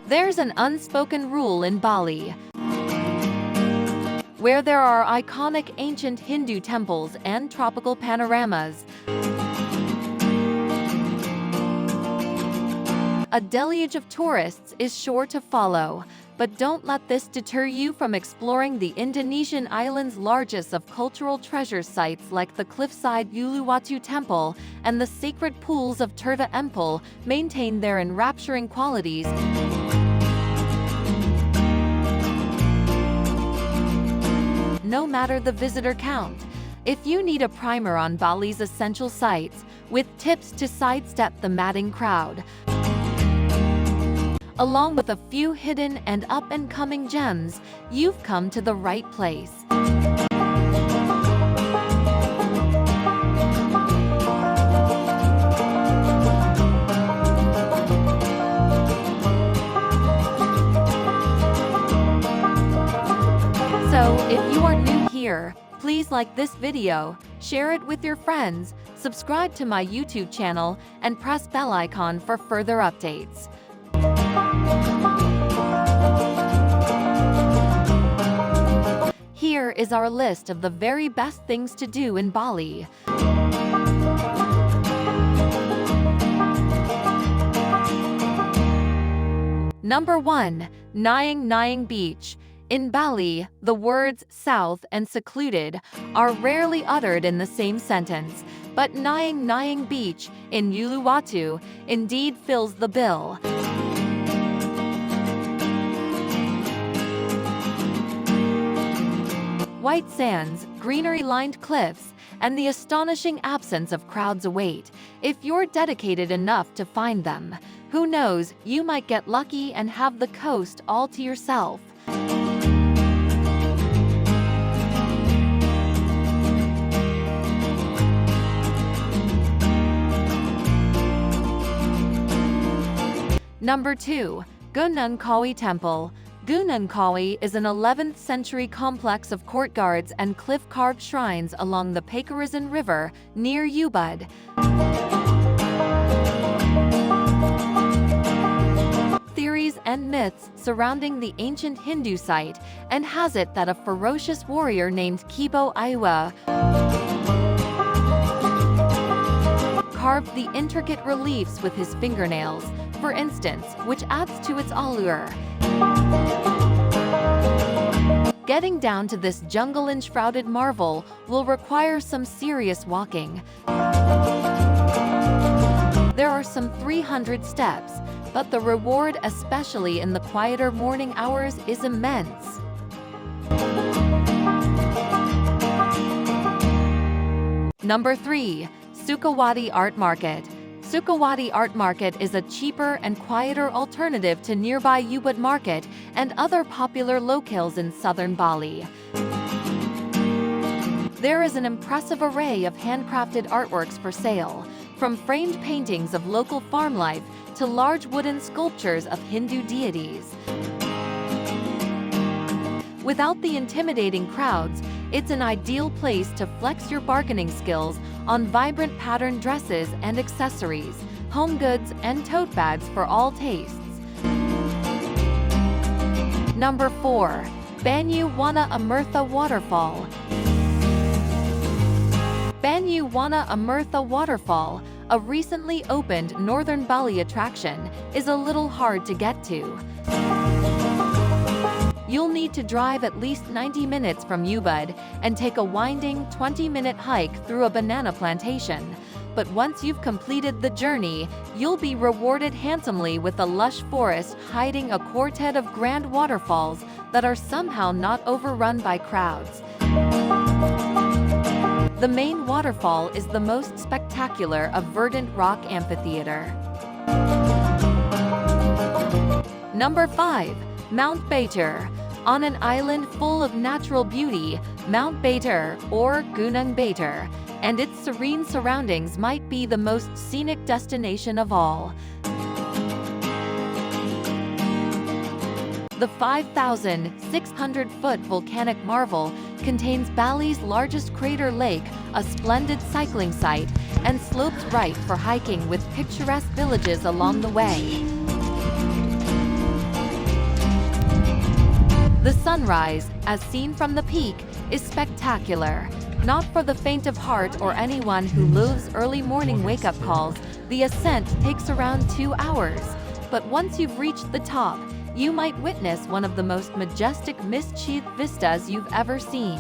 There's an unspoken rule in Bali, where there are iconic ancient Hindu temples and tropical panoramas. A deluge of tourists is sure to follow, but don't let this deter you from exploring the Indonesian island's largest of cultural treasure sites like the cliffside Uluwatu Temple and the sacred pools of Tirta Empul maintain their enrapturing qualities. No matter the visitor count. If you need a primer on Bali's essential sites, with tips to sidestep the madding crowd, along with a few hidden and up-and-coming gems, you've come to the right place. So, if you are new here, please like this video, share it with your friends, subscribe to my YouTube channel, and press bell icon for further updates. Here is our list of the very best things to do in Bali. Number 1. Nyang Nyang Beach. In Bali, the words south and secluded are rarely uttered in the same sentence, but Nyang Nyang Beach in Uluwatu indeed fills the bill. White sands, greenery-lined cliffs, and the astonishing absence of crowds await. If you're dedicated enough to find them, who knows, you might get lucky and have the coast all to yourself. Number 2. Gunung Kawi Temple. Gunung Kawi is an 11th century complex of courtyards and cliff-carved shrines along the Pakarasan River near Ubud. Theories and myths surrounding the ancient Hindu site, and has it that a ferocious warrior named Kibo Iwa carved the intricate reliefs with his fingernails, for instance, which adds to its allure. Getting down to this jungle-enshrouded marvel will require some serious walking. There are some 300 steps, but the reward, especially in the quieter morning hours, is immense. Number 3. Sukawati Art Market. Sukawati Art Market is a cheaper and quieter alternative to nearby Ubud Market and other popular locales in southern Bali. There is an impressive array of handcrafted artworks for sale, from framed paintings of local farm life to large wooden sculptures of Hindu deities. Without the intimidating crowds, it's an ideal place to flex your bargaining skills on vibrant patterned dresses and accessories, home goods, and tote bags for all tastes. Number 4. Banyu Wana Amirtha Waterfall. Banyu Wana Amirtha Waterfall, a recently opened northern Bali attraction, is a little hard to get to. You'll need to drive at least 90 minutes from Ubud and take a winding 20-minute hike through a banana plantation. But once you've completed the journey, you'll be rewarded handsomely with a lush forest hiding a quartet of grand waterfalls that are somehow not overrun by crowds. The main waterfall is the most spectacular of verdant rock amphitheater. Number 5. Mount Batur. On an island full of natural beauty, Mount Batur, or Gunung Batur, and its serene surroundings might be the most scenic destination of all. The 5,600-foot volcanic marvel contains Bali's largest crater lake, a splendid cycling site, and slopes right for hiking with picturesque villages along the way. The sunrise, as seen from the peak, is spectacular. Not for the faint of heart or anyone who loves early morning wake-up calls, the ascent takes around 2 hours. But once you've reached the top, you might witness one of the most majestic mist-sheathed vistas you've ever seen.